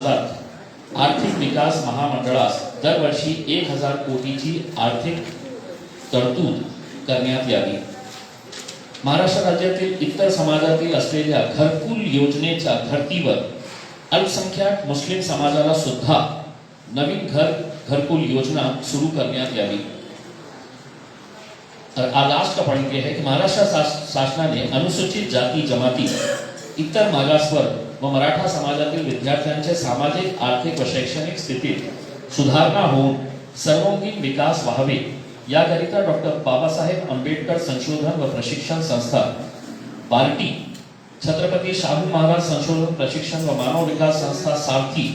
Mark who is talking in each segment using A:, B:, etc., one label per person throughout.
A: आर्थिक विकास महामंडळास दरवर्षी 1000 कोटीची आर्थिक तरतूद करण्यात यावी। महाराष्ट्र राज्यातील इतर समाजातील असलेल्या घरकुल योजनेच्या धर्तीवर अल्पसंख्याक मुस्लिम समाजाला सुद्धा नवीन घरकुल योजना सुरू करण्यात यावी। और लास्ट का पॉइंट यह है कि महाराष्ट्र शासनाने अनुसूचित जाती जमाती, इतर मागासवर्ग व मराठा समाजातील विद्यार्थ्यांचे सामाजिक, आर्थिक व शैक्षणिक स्थितीत सुधारणा होऊन सर्वांगीण विकास व्हावे याकरिता डॉक्टर बाबासाहेब आंबेडकर संशोधन व प्रशिक्षण संस्था बार्टी, छत्रपती शाहू महाराज संशोधन प्रशिक्षण व मानव विकास संस्था सारथी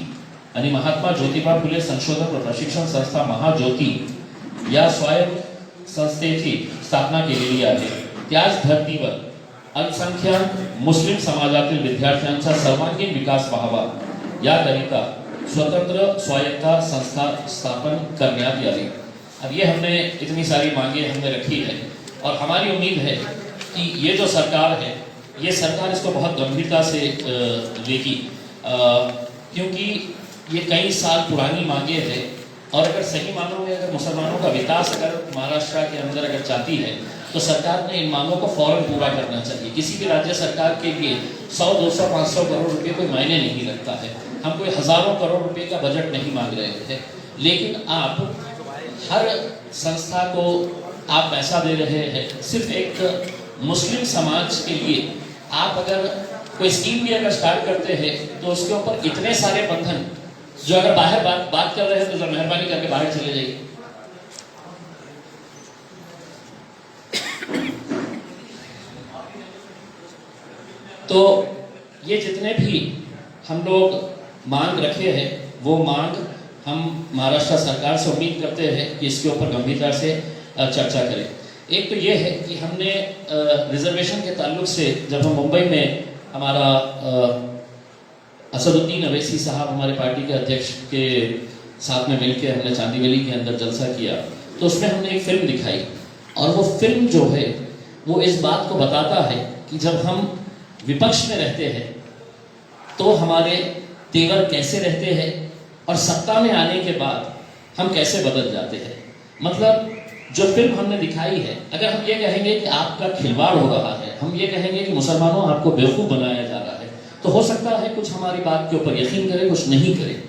A: आणि महात्मा ज्योतिबा फुले संशोधन व प्रशिक्षण संस्था महाज्योती या स्वयं संस्थेची स्थापना केलेली आहे। त्याच धर्तीवर अल्पसंख्याक मुस्लिम समाजातील विद्यार्थ्यांचा सर्वांगीण विकास व्हावा याकरिता स्वतंत्र स्वायत्त संस्था स्थापन करण्यात यावी। अब ये हमने इतनी सारी मांगे हमने रखी है और हमारी उम्मीद है कि ये जो सरकार है, ये सरकार इसको बहुत गंभीरता से लेगी, क्योंकि ये कई साल पुरानी मांगे हैं और अगर सही मानों में अगर मुसलमानों का विकास अगर महाराष्ट्र के अंदर अगर चाहती है तो सरकार ने इन मांगों को फौरन पूरा करना चाहिए। किसी भी राज्य सरकार के लिए 100, 200, 500 करोड़ रुपए कोई मायने नहीं रखता है। हम कोई हजारों करोड़ रुपए का बजट नहीं मांग रहे थे, लेकिन आप हर संस्था को आप पैसा दे रहे हैं। सिर्फ एक मुस्लिम समाज के लिए आप अगर कोई स्कीम भी अगर स्टार्ट करते हैं तो उसके ऊपर इतने सारे बंधन, जो अगर बाहर बात कर रहे हैं तो जरा मेहरबानी करके बाहर चले जाइए। तो ये जितने भी हम लोग मांग रखे हैं वो मांग हम महाराष्ट्र सरकार से उम्मीद करते हैं कि इसके ऊपर गंभीरता से चर्चा करें। एक तो ये है कि हमने रिजर्वेशन के ताल्लुक से जब हम मुंबई में हमारा असदुद्दीन अवैसी साहब हमारे पार्टी के अध्यक्ष के साथ में मिलकर हमने चांदीवली के अंदर जलसा किया, तो उसमें हमने एक फिल्म दिखाई और वो फिल्म जो है वो इस बात को बताता है कि जब हम विपक्ष में रहते हैं तो हमारे तेवर कैसे रहते हैं और सत्ता में आने के बाद हम कैसे बदल जाते हैं। मतलब जो फिल्म हमने दिखाई है, अगर हम ये कहेंगे कि आपका खिलवाड़ हो रहा है, हम ये कहेंगे कि मुसलमानों आपको बेवकूफ़ बनाया जा रहा है, तो हो सकता है कुछ हमारी बात के ऊपर यकीन करे, कुछ नहीं करे,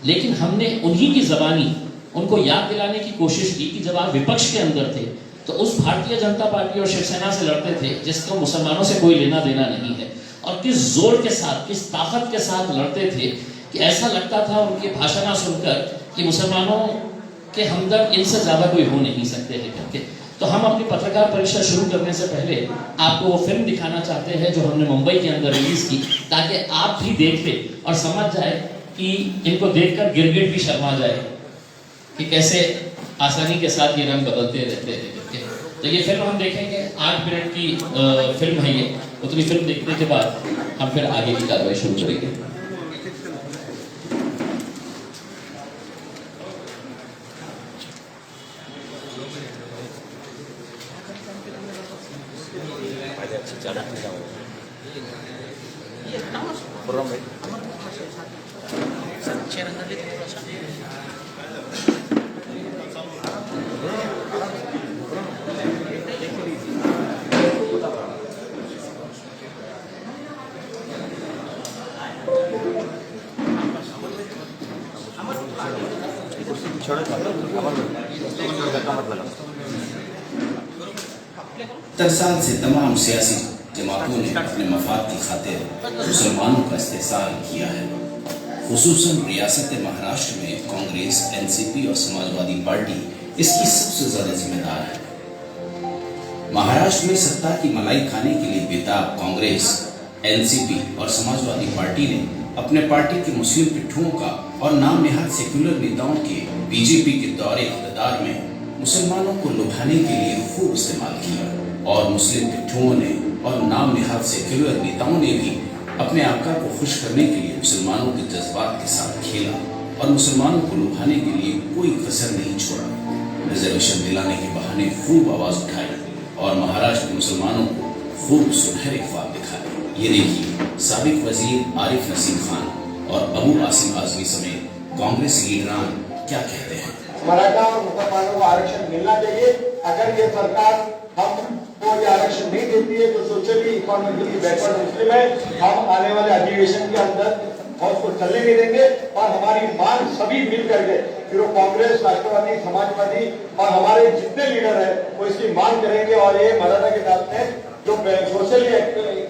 A: लेकिन हमने उन्हीं की ज़बानी उनको याद दिलाने की कोशिश की कि जब आप विपक्ष के अंदर थे तो उस भारतीय जनता पार्टी और शिवसेना से लड़ते थे जिसको मुसलमानों से कोई लेना देना नहीं है, और किस जोर के साथ, किस ताकत के साथ लड़ते थे कि ऐसा लगता था उनके भाषण सुनकर कि मुसलमानों के हमदर्द इनसे ज़्यादा कोई हो नहीं सकते हैं करके। तो हम अपनी पत्रकार परीक्षा शुरू करने से पहले आपको वो फिल्म दिखाना चाहते हैं जो हमने मुंबई के अंदर रिलीज की, ताकि आप भी देख ले और समझ जाए कि इनको देखकर गिरगिट भी शर्मा जाए कि कैसे आसानी के साथ ये रंग बदलते रहते हैं। तो ये फिल्म हम देखेंगे, 8 मिनट की फिल्म है ये। उतनी फिल्म देखने के बाद हम फिर आगे की कार्रवाई शुरू करेंगे।
B: तरसाल से तमाम सियासी जमातों ने अपने मफाद की खातिर मुसलमानों का इस्तेहसाल किया है। खुसूसन रियासत महाराष्ट्र में कांग्रेस, एनसीपी और समाजवादी पार्टी इसकी सबसे ज्यादा जिम्मेदार है। महाराष्ट्र में सत्ता की मलाई खाने के लिए बेताब कांग्रेस, एनसीपी और समाजवादी पार्टी ने अपने पार्टी के मुस्लिम पिट्ठुओं का और नाम नेहाद सेक्युलर नेताओं के बीजेपी के दौरे इक़्तिदार में मुसलमानों को लुभाने के लिए खूब इस्तेमाल किया, और मुस्लिम पिट्ठुओं ने और नाम नेहाद सेक्युलर नेताओं ने भी अपने आका को खुश करने के लिए मुसलमानों के जज्बात के साथ खेला और मुसलमानों को लुभाने के लिए कोई कसर नहीं छोड़ा। रिजर्वेशन दिलाने के बहाने खूब आवाज उठाई और महाराष्ट्र के मुसलमानों को खूब सुनहरे ख्वाब दिखाए। ये देखिए साबिक वजीर आरिफ नसीम खान और अबू आसिम आजमी समेत कांग्रेस लीडरान क्या कहते हैं।
C: मराठा और मुसलमानों को आरक्षण मिलना चाहिए। अगर ये सरकार हमको ये आरक्षण नहीं देती है तो सोशली इकोनॉमिकली बैकवर्ड मुस्लिम है, हम आने वाले अधिवेशन के अंदर और उसको चलने नहीं देंगे। और हमारी मांग सभी मिल करके, फिर वो कांग्रेस, राष्ट्रवादी, समाजवादी और हमारे जितने लीडर हैं वो इसकी मांग करेंगे। और ये मराठा के साथ में जो सोशली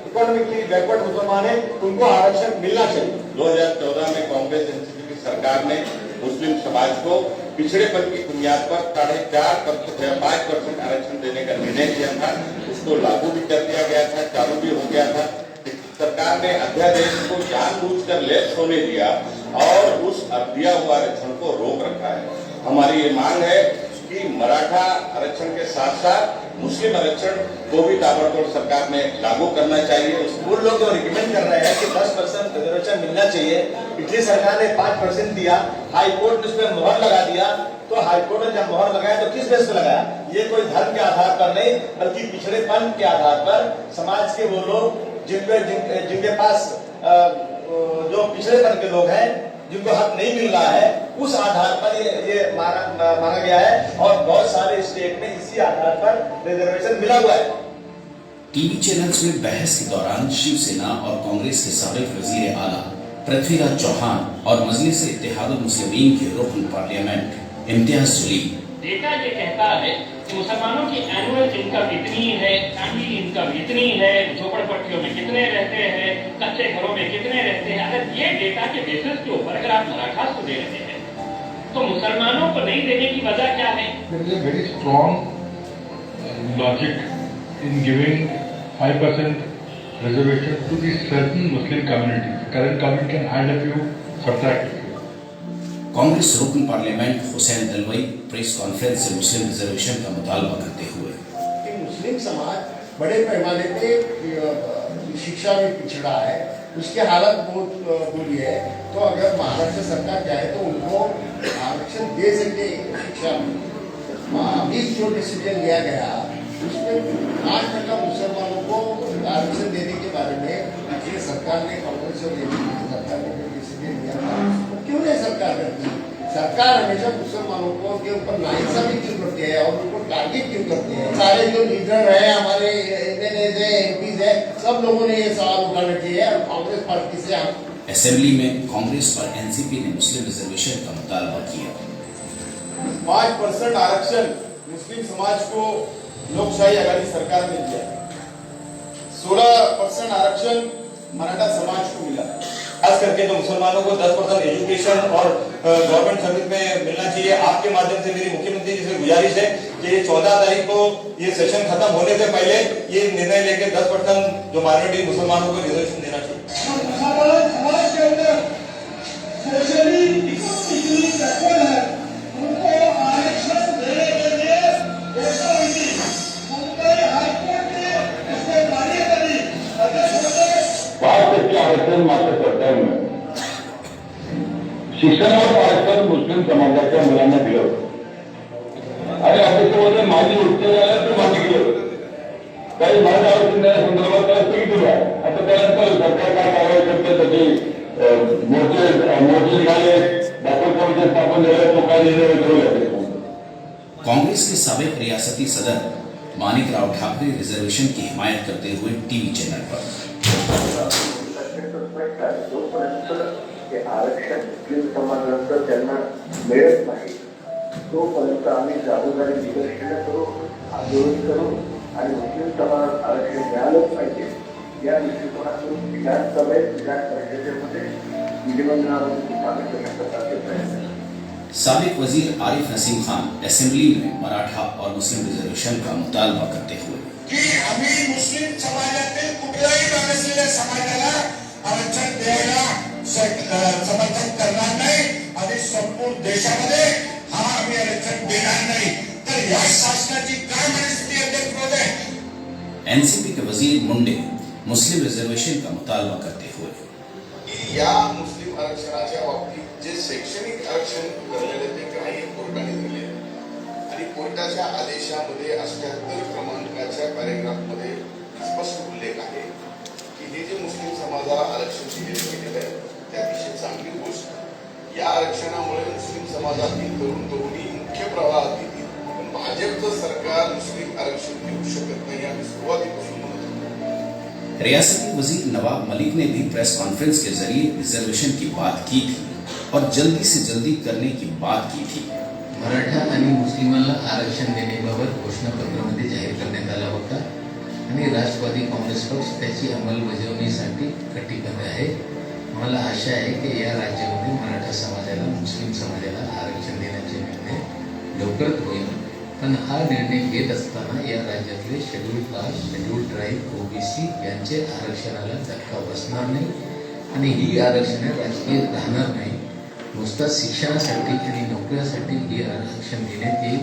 C: इकोनॉमिकली बैकवर्ड मुसलमान है उनको आरक्षण मिलना चाहिए।
D: 2014 में कांग्रेस एनसीपी की सरकार ने मुस्लिम समाज को पिछड़ेपन की बुनियाद पर 5.5% आरक्षण देने का निर्णय किया था। उसको लागू भी कर दिया गया था, चालू भी हो गया था। सरकार ने अध्यादेश को जानबूझकर लैप्स होने दिया और उस दिया हुआ आरक्षण को रोक रखा है। हमारी ये मांग है कि मराठा आरक्षण के साथ साथ मुस्लिम आरक्षण को भी ताबड़तोड़ सरकार ने लागू करना चाहिए।
C: वो लोग जो रिकमेंड कर रहे हैं कि 10% रिजर्वेशन मिलना चाहिए, पिछली सरकार ने 5% दिया, हाई कोर्ट ने उस पर मोहर लगा दिया। तो हाई कोर्ट ने जब मोहर लगाया तो किस बेस पे लगाया? ये कोई धर्म के आधार पर नहीं, बल्कि पिछड़ेपन के आधार पर समाज के वो लोग जिनके पास जो पिछड़ेपन के लोग हैं, जिनको हक नहीं मिल रहा है, उस आधार पर ये माना गया है। और बहुत सारे स्टेट में इसी आधार पर रिजर्वेशन मिला हुआ है।
B: टीवी चैनल्स में बहस के दौरान शिवसेना और कांग्रेस के साबिक वजीर आला पृथ्वीराज चौहान और मजलिस इत्तेहादुल मुस्लिमीन के रुकन पार्लियामेंट इम्तियाज जलील।
E: डेटा ये कहता है कि मुसलमानों की एनुअल इनकम इतनी है, फैमिली इनकम इतनी है, झोपड़पट्टियों में कितने रहते हैं, कच्चे घरों में कितने रहते हैं। अगर ये डेटा के बेसिस के ऊपर अगर आप मराठास को दे रहे हैं तो मुसलमानों को नहीं देने की वजह क्या है?
F: There is a very strong logic in giving 5% reservation to the certain Muslim communities. Current government can add a few, subtract a few.
B: Congress रुकन parliament Hussain Dalwai press conference से मुस्लिम रिजर्वेशन का मुतालबा करते हुए
C: कि मुस्लिम समाज बड़े पैमाने पे शिक्षा में पिछड़ा है, उसकी हालत बहुत बुरी है। तो अगर महाराष्ट्र सरकार चाहे तो उनको आरक्षण दे सके शिक्षा में। अभी जो डिसीजन लिया गया उसमें 8% मुसलमानों को आरक्षण देने के बारे में पिछली सरकार ने, कांग्रेस और एनडीए सरकार ने जो डिसीजन लिया था वो क्यों नहीं सरकार करती? सरकार हमेशा मुसलमानों को के ऊपर नाइंसाफी क्यों करती है और उनको टारगेट क्यों करती है? सारे जो लीडर है, हमारे एमएलए है, एमपीज है, सब लोगों ने ये सवाल उठाना चाहिए। और कांग्रेस पार्टी से हम
B: असेंबली में कांग्रेस पर एनसीपी ने मुस्लिम रिजर्वेशन का मुतालबा किया।
C: 5% आरक्षण मुस्लिम समाज को लोकशाही आघाड़ी सरकार ने दिया, 16% आरक्षण मराठा समाज को मिला। खास करके तो मुसलमानों को 10% एजुकेशन और गवर्नमेंट सर्विस में मिलना चाहिए। आपके माध्यम से मेरी मुख्यमंत्री जी से गुजारिश है कि 14 तारीख को ये सेशन खत्म होने से पहले ये निर्णय लेकर 10% जो माइनॉरिटी मुसलमानों को रिजर्वेशन देना चाहिए।
G: समाज के अंदर सोशली इकोनॉमिकली बैकवर्ड है, उनको आरक्षण देने के लिए मुंबई हाईकोर्ट ने इसको जारी करी।
H: आरक्षण मात्र कर्तव्य शिक्षणावर आरक्षण मुस्लिम समाजाच्या मुलांना दिलं होतं आणि त्याच्यामध्ये माझी उत्तर झालं तर मान्य केलं होतं. काही मराठा आरक्षण देण्यासंदर्भात त्याला स्थगिती आहे. आता त्यानंतर सरकार काय कारवाई करते, त्याचे मोर्चे निघाले, दाखल कमिटी स्थापन झाले, तो काय निर्णय ठरवले.
B: कांग्रेस के साबिक रियासती सदर मानिक राव ठाकरे रिजर्वेशन की हिमायत करते हुए टीवी चैनल पर
I: आरक्षण मुस्लिम समाजाचं त्यांना मिळत नाही तोपर्यंत आम्ही जागोजागी निदर्शनं करू, आंदोलन करू आणि मुस्लिम समाज आरक्षण मिळालंच पाहिजे या दृष्टिकोनातून विधानसभेत, विधान परिषदेमध्ये विधिमंडळामध्ये मागणी करण्याचा प्रयत्न आहे.
B: साबिक वजीर आरिफ नसीम खान असेंबली में मराठा और मुस्लिम रिजर्वेशन का मुतालबा करते हुए
G: की आम्ही मुस्लिम समाजातील कुठल्याही मागासलेल्या समाजाला आरक्षण द्यायला समर्थन करणार नाही आणि संपूर्ण देशामध्ये हा आम्ही आरक्षण देणार नाही. तर या शासनाची काय मनस्थिती अध्यक्ष महोदय?
B: एनसीपी के वजीर मुंडे मुस्लिम रिजर्वेशन का मुतालबा करते हुए
D: या मुस्लिम आरक्षणाच्या बाबतीत जे शैक्षणिक आरक्षण करलेले ते काही कोर्टाने दिले आणि कोर्टाच्या आदेशामध्ये 78 क्रमांकाच्या पॅरेग्राफमध्ये स्पष्ट उल्लेख आहे की हे जे मुस्लिम समाजाला आरक्षण दिलेलं आहे
G: अतिशय चांगली गोष्ट. या आरक्षणामुळे मुस्लिम समाजातील तरुण तरुणी मुख्य प्रवाहात येतील. पण भाजपचं सरकार मुस्लिम आरक्षण देऊ शकत नाही आम्ही सुरुवातीपासून म्हणत होतो.
B: रियासती वजीर नवाब मलिक ने भी प्रेस कॉन्फ्रेंस के जरिए रिजर्वेशन की बात की थी और जल्दी से जल्दी करने की बात की थी.
J: मराठा आणि मुस्लिमांना आरक्षण देण्याबाबत घोषणापत्रामध्ये जाहीर करण्यात आला होता आणि राष्ट्रवादी काँग्रेस पक्ष त्याची अंमलबजावणीसाठी कटिबद्ध आहे. मला आशा आहे की या राज्यामध्ये मराठा समाजाला मुस्लिम समाजाला आरक्षण देण्याचे निर्णय लवकरच होईल. पण हा निर्णय घेत असताना या राज्यातले schedule caste, schedule tribe, OBC यांचे आरक्षणाला धक्का बसणार नाही आणि ही आरक्षणे राजकीय राहणार नाही. नुसता शिक्षणासाठी आणि नोकऱ्यासाठी हे आरक्षण देण्यात येईल.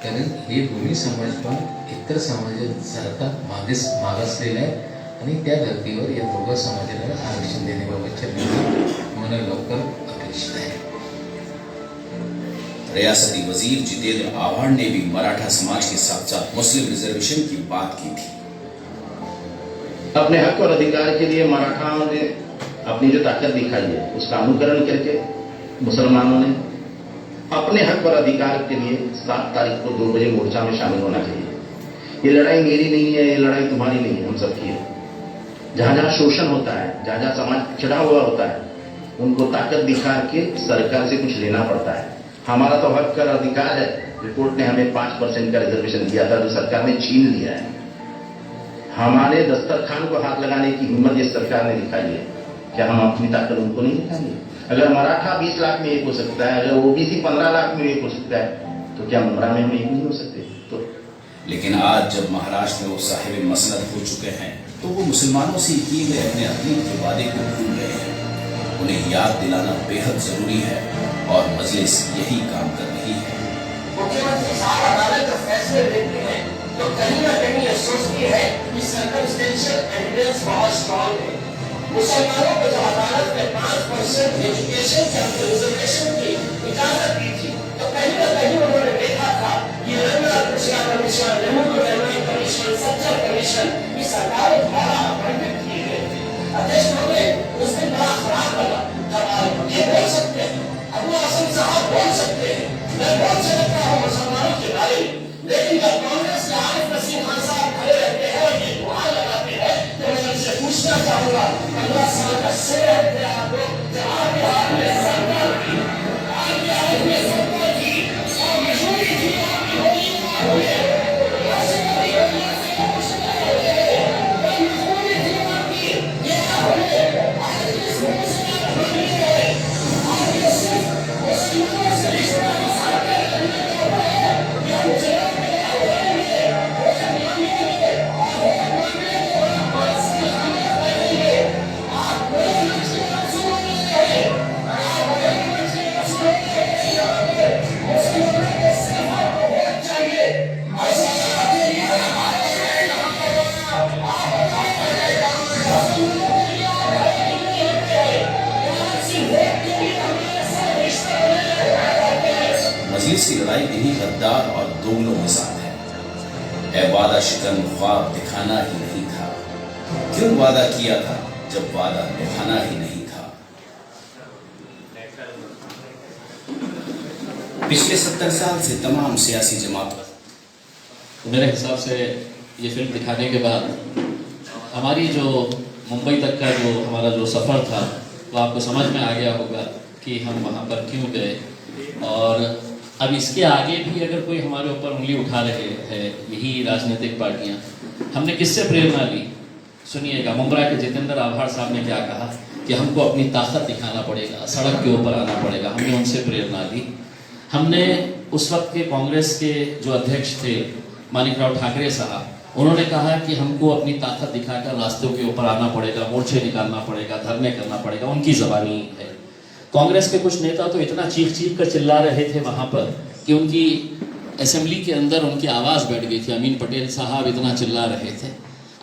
J: कारण हे दोन्ही समाज पण इतर समाजासारखा मागासलेला आहे आणि त्या धर्तीवर या दोघा समाजाला आरक्षण देण्याबाबतच्या निर्णय मला लवकर अपेक्षित आहे.
B: रियासती वजीर जितेंद्र आव्हाड ने भी मराठा समाज के साथ साथ मुस्लिम रिजर्वेशन की बात की थी.
K: अपने हक और अधिकार के लिए मराठाओं ने अपनी जो ताकत दिखाई है उसका अनुकरण करके मुसलमानों ने अपने हक और अधिकार के लिए 7 तारीख को 2 बजे मोर्चा में शामिल होना चाहिए. ये लड़ाई मेरी नहीं है, ये लड़ाई तुम्हारी नहीं है, हम सबकी है. जहां जहां शोषण होता है, जहां जहां समाज पिछड़ा हुआ होता है, उनको ताकत दिखा के सरकार से कुछ लेना पड़ता है. हमारा तो हक और अधिकार है. रिपोर्ट ने हमें 5% का रिजर्वेशन दिया था जो सरकार ने छीन लिया है. हमारे दस्तरखान को हाथ लगाने की हिम्मत इस सरकार ने दिखाई है. क्या हम अपनी ताकत उनको नहीं दिखाएंगे? अगर मराठा 20 लाख में एक हो सकता है, अगर ओबीसी 15 लाख में एक हो सकता है, तो क्या मुमरा में हम एक नहीं हो सकते? तो
B: लेकिन आज जब महाराष्ट्र में वो साहिब मसनद हो चुके हैं तो वो मुसलमानों से किए गए अपने अतीत के वादे को भूल गए हैं. उन्हें याद दिलाना बेहद जरूरी है और मजलिस यही काम कर रही है.
G: मुख्यमंत्री साहब अदालत का फैसले लेते हैं तो कहीं ना कहीं ये सोचती है कि सर्कमस्टेंशियल एविडेंस बहुत स्ट्रांग है. मुसलमानों को जब अदालत ने 5% एजुकेशन के रिजर्वेशन की इजाजत दी थी तो कहीं ना कहीं उन्होंने देखा था कि रमना कृष्णा कमीशन, रेमू कमीशन, सच्चर कमीशन की सरकारों द्वारा अपॉइंटेड किए गए थे. अध्यक्ष महोदय उस दिन बड़ा खराब लगा जब आप ये बोल सकते हैं, अबू आसम साहब बोल सकते हैं, मैं बोल सकता हूँ मुसलमानों के बारे में, लेकिन जब कांग्रेस के आरिफ नसीम खान साहब खड़े रहते हैं और ये दुआ लगाते हैं तो मैं उनसे पूछना चाहूंगा 15 साल का शेर है आपको जवाब बिहार में सरकार की और मजबूरी थी
B: मजलिस की लड़ाई इन्हीं गद्दार और दोगलों के साथ है. ऐ वादा शिकन ख्वाब दिखाना ही नहीं था. क्यों वादा किया था जब वादा निभाना ही नहीं था. पिछले 70 साल से तमाम सियासी जमातों
A: तो मेरे हिसाब से ये फिल्म दिखाने के बाद हमारी जो मुंबई तक का जो हमारा जो सफ़र था तो आपको समझ में आ गया होगा कि हम वहाँ पर क्यों गए. और अब इसके आगे भी अगर कोई हमारे ऊपर उंगली उठा रहे हैं यही राजनीतिक पार्टियां, हमने किससे प्रेरणा ली? सुनिएगा, मुंब्रा के जितेंद्र आव्हाड साहब ने क्या कहा कि हमको अपनी ताकत दिखाना पड़ेगा, सड़क के ऊपर आना पड़ेगा. हमने उनसे प्रेरणा ली. हमने उस वक्त के कांग्रेस के जो अध्यक्ष थे मानिकराव ठाकरे साहब, उन्होंने कहा कि हमको अपनी ताकत दिखाकर रास्तों के ऊपर आना पड़ेगा, मोर्चे निकालना पड़ेगा, धरने करना पड़ेगा. उनकी जबानी है. कांग्रेस के कुछ नेता तो इतना चीख कर चिल्ला रहे थे वहाँ पर कि उनकी असेंबली के अंदर उनकी आवाज़ बैठ गई थी. अमीन पटेल साहब इतना चिल्ला रहे थे.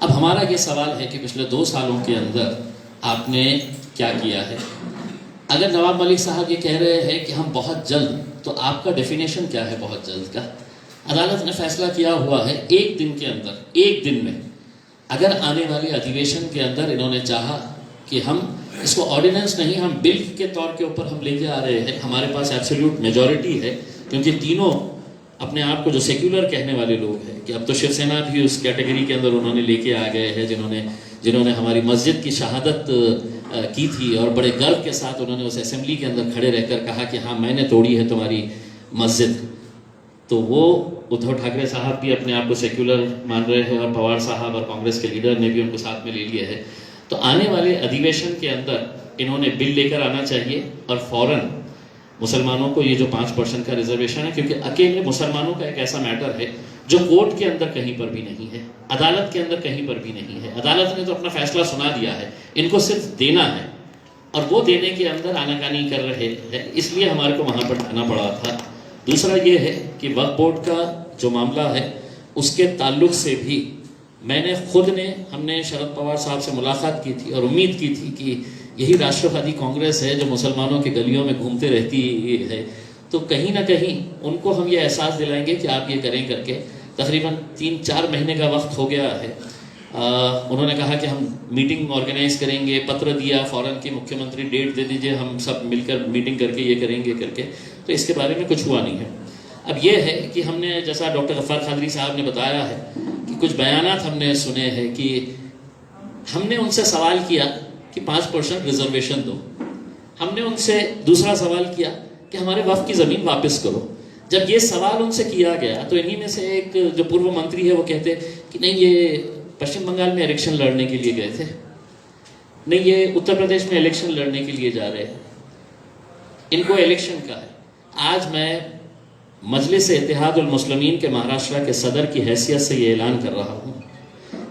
A: अब हमारा ये सवाल है कि पिछले 2 सालों के अंदर आपने क्या किया है? अगर नवाब मलिक साहब ये कह रहे हैं कि हम बहुत जल्द, तो आपका डेफिनेशन क्या है बहुत जल्द का? अदालत ने फैसला किया हुआ है 1 दिन के अंदर, 1 दिन में, अगर आने वाले अधिवेशन के अंदर इन्होंने चाहा कि हम इसको ऑर्डिनेंस नहीं, हम बिल के तौर के ऊपर हम लेके आ रहे हैं। हमारे पास एब्सोल्यूट मेजॉरिटी है, क्योंकि तीनों अपने आप को जो सेक्युलर कहने वाले लोग हैं, कि अब तो शिवसेना भी उस कैटेगरी के अंदर उन्होंने लेके आ गए हैं, जिन्होंने हमारी मस्जिद की शहादत की थी और बड़े गर्व के साथ उन्होंने उस असेंबली के अंदर खड़े रहकर कहा कि हाँ मैंने तोड़ी है तुम्हारी मस्जिद। तो वो उद्धव ठाकरे साहब भी अपने आप को सेक्युलर मान रहे हैं और पवार साहब और कांग्रेस के लीडर ने भी उनको साथ में ले लिया है। तो आने वाले अधिवेशन के अंदर इन्होंने बिल लेकर आना चाहिए और फौरन मुसलमानों को ये जो 5% का रिजर्वेशन है, क्योंकि अकेले मुसलमानों का एक ऐसा मैटर है जो कोर्ट के अंदर कहीं पर भी नहीं है, अदालत के अंदर कहीं पर भी नहीं है। अदालत ने तो अपना फैसला सुना दिया है, इनको सिर्फ देना है और वो देने के अंदर आनाकानी कर रहे हैं, इसलिए हमारे को वहाँ पर जाना पड़ा था। दूसरा ये है कि वक्फ बोर्ड का जो मामला है उसके ताल्लुक से भी हमने शरद पवार साहब से मुलाकात की थी और उम्मीद की थी कि यही राष्ट्रवादी कांग्रेस है जो मुसलमानों के गलियों में घूमते रहती है, तो कहीं ना कहीं उनको हम ये एहसास दिलाएंगे कि आप ये करें करके। तकरीबन 3-4 महीने का वक्त हो गया है। उन्होंने कहा कि हम मीटिंग ऑर्गेनाइज करेंगे, पत्र दिया फौरन कि मुख्यमंत्री डेट दे दीजिए, हम सब मिलकर मीटिंग करके ये करेंगे करके, तो इसके बारे में कुछ हुआ नहीं है। अब ये है कि हमने, जैसा डॉक्टर गफ्फार खादरी साहब ने बताया है कि कुछ बयानात हमने सुने हैं कि हमने उनसे सवाल किया कि 5% रिजर्वेशन दो। हमने उनसे दूसरा सवाल किया कि हमारे वक्फ की ज़मीन वापस करो। जब ये सवाल उनसे किया गया तो इन्हीं में से एक जो पूर्व मंत्री है वो कहते कि नहीं, ये पश्चिम बंगाल में इलेक्शन लड़ने के लिए गए थे, नहीं ये उत्तर प्रदेश में इलेक्शन लड़ने के लिए जा रहे हैं, इनको इलेक्शन का है। आज मैं मजलिस इत्तेहादुल मुस्लिमीन के महाराष्ट्र के सदर की हैसियत से ये ऐलान कर रहा हूँ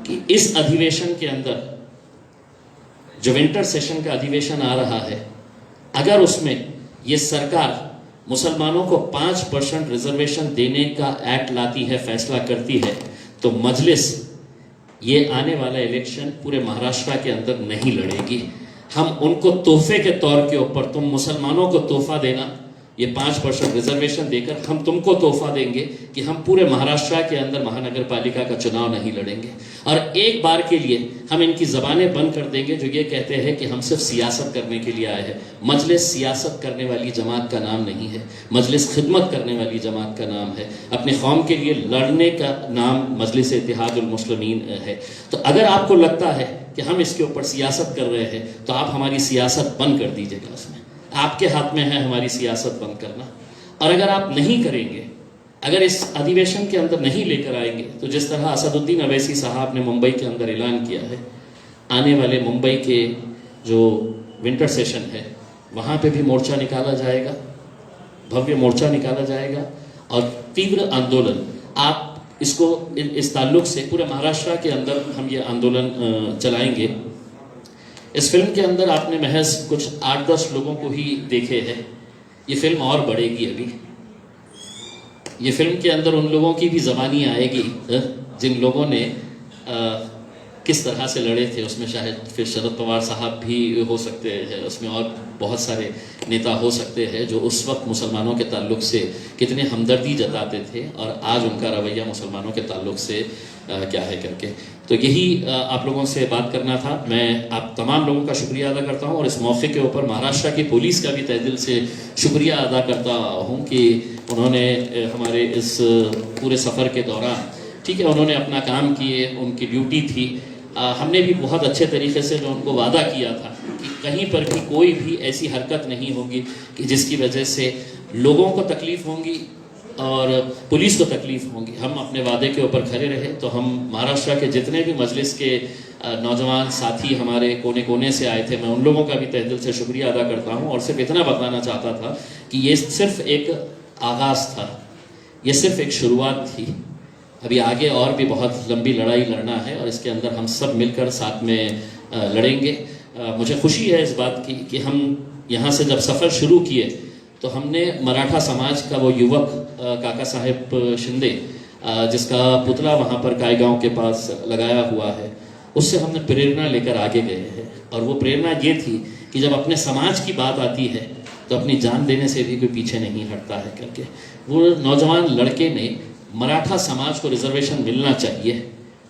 A: कि इस अधिवेशन के अंदर जो विंटर सेशन का अधिवेशन आ रहा है, अगर उसमें ये सरकार मुसलमानों को 5% रिजर्वेशन देने का एक्ट लाती है, फैसला करती है, तो मजलिस ये आने वाला इलेक्शन पूरे महाराष्ट्र के अंदर नहीं लड़ेगी। हम उनको तोहफे के तौर के ऊपर, तुम मुसलमानों को तोहफा देना, ये 5% रिजर्वेशन देकर हम तुमको तोहफा देंगे कि हम पूरे महाराष्ट्र के अंदर महानगर पालिका का चुनाव नहीं लड़ेंगे। और एक बार के लिए हम इनकी ज़बानें बंद कर देंगे जो ये कहते हैं कि हम सिर्फ सियासत करने के लिए आए हैं। मजलिस सियासत करने वाली जमात का नाम नहीं है, मजलिस खिदमत करने वाली जमात का नाम है, अपने कौम के लिए लड़ने का नाम मजलिस इत्तेहादुल मुस्लिमीन है। तो अगर आपको लगता है कि हम इसके ऊपर सियासत कर रहे हैं तो आप हमारी सियासत बंद कर दीजिएगा। उसमें आपके हाथ में है हमारी सियासत बंद करना। और अगर आप नहीं करेंगे, अगर इस अधिवेशन के अंदर नहीं लेकर आएंगे, तो जिस तरह असदुद्दीन अवैसी साहब ने मुंबई के अंदर ऐलान किया है, आने वाले मुंबई के जो विंटर सेशन है वहाँ पे भी मोर्चा निकाला जाएगा, भव्य मोर्चा निकाला जाएगा और तीव्र आंदोलन, आप इसको इस ताल्लुक से पूरे महाराष्ट्र के अंदर हम ये आंदोलन चलाएंगे। इस फिल्म के अंदर आपने महज कुछ 8-10 लोगों को ही देखे हैं, ये फिल्म और बढ़ेगी। अभी ये फिल्म के अंदर उन लोगों की भी ज़बानी आएगी जिन लोगों ने किस तरह से लड़े थे। उसमें शायद फिर शरद पवार साहब भी हो सकते हैं, उसमें और बहुत सारे नेता हो सकते हैं जो उस वक्त मुसलमानों के ताल्लुक से कितने हमदर्दी जताते थे और आज उनका रवैया मुसलमानों के ताल्लुक से क्या है करके। तो यही आप लोगों से बात करना था। मैं आप तमाम लोगों का शुक्रिया अदा करता हूँ और इस मौके के ऊपर महाराष्ट्र की पुलिस का भी तहे दिल से शुक्रिया अदा करता हूँ कि उन्होंने हमारे इस पूरे सफ़र के दौरान, ठीक है, उन्होंने अपना काम किए, उनकी ड्यूटी थी। हमने भी बहुत अच्छे तरीके से जो उनको वादा किया था कि कहीं पर भी कोई भी ऐसी हरकत नहीं होगी कि जिसकी वजह से लोगों को तकलीफ़ होंगी और पुलिस को तकलीफ़ होंगी। हम अपने वादे के ऊपर खड़े रहे। तो हम महाराष्ट्र के जितने भी मजलिस के नौजवान साथी हमारे कोने कोने से आए थे, मैं उन लोगों का भी तहे दिल से शुक्रिया अदा करता हूँ और सिर्फ इतना बताना चाहता था कि ये सिर्फ एक आगाज़ था, ये सिर्फ एक शुरुआत थी। अभी आगे और भी बहुत लंबी लड़ाई लड़ना है और इसके अंदर हम सब मिलकर साथ में लड़ेंगे। मुझे खुशी है इस बात की कि हम यहाँ से जब सफ़र शुरू किए तो हमने मराठा समाज का वो युवक काका साहेब शिंदे जिसका पुतला वहाँ पर कायगांव के पास लगाया हुआ है, उससे हमने प्रेरणा लेकर आगे गए हैं। और वो प्रेरणा ये थी कि जब अपने समाज की बात आती है तो अपनी जान देने से भी कोई पीछे नहीं हटता है करके। वो नौजवान लड़के ने मराठा समाज को रिजर्वेशन मिलना चाहिए,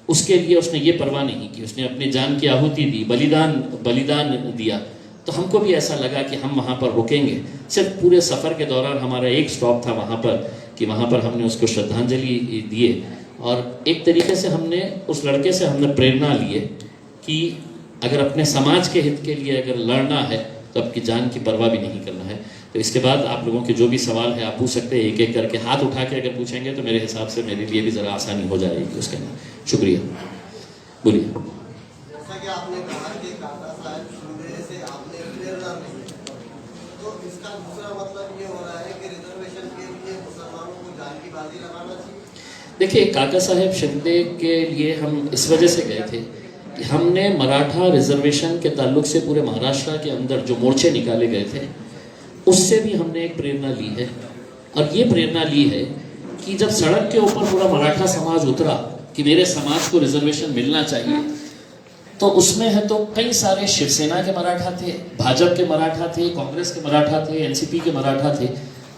A: उसके लिए उसने ये परवाह नहीं की, उसने अपनी जान की आहुति दी, बलिदान दिया तो हमको भी ऐसा लगा कि हम वहाँ पर रुकेंगे। सिर्फ पूरे सफ़र के दौरान हमारा एक स्टॉप था वहाँ पर, कि वहाँ पर हमने उसको श्रद्धांजलि दिए, और एक तरीके से हमने उस लड़के से हमने प्रेरणा लिए कि अगर अपने समाज के हित के लिए अगर लड़ना है तो आपकी जान की परवाह भी नहीं करना है। तो इसके बाद आप लोगों के जो भी सवाल है आप पूछ सकते हैं, एक एक करके हाथ उठा के अगर पूछेंगे तो मेरे हिसाब से मेरे लिए भी ज़रा आसानी हो जाएगी उसके अंदर। शुक्रिया, बोलिए।
L: जैसा कि आपने कहा कि काका साहब शिंदे से आपने प्रेरणा ली, तो इसका दूसरा मतलब ये हो रहा है कि रिजर्वेशन के लिए मुसलमानों को जान की बाजी लगाना चाहिए।
A: देखिए, काका साहेब शिंदे के लिए हम इस वजह से गए थे कि हमने मराठा रिजर्वेशन के ताल्लुक से पूरे महाराष्ट्र के अंदर जो मोर्चे निकाले गए थे उससे भी हमने एक प्रेरणा ली है। और ये प्रेरणा ली है कि जब सड़क के ऊपर पूरा मराठा समाज उतरा कि मेरे समाज को रिजर्वेशन मिलना चाहिए, तो उसमें है तो कई सारे शिवसेना के मराठा थे, भाजपा के मराठा थे, कांग्रेस के मराठा थे, एनसीपी के मराठा थे,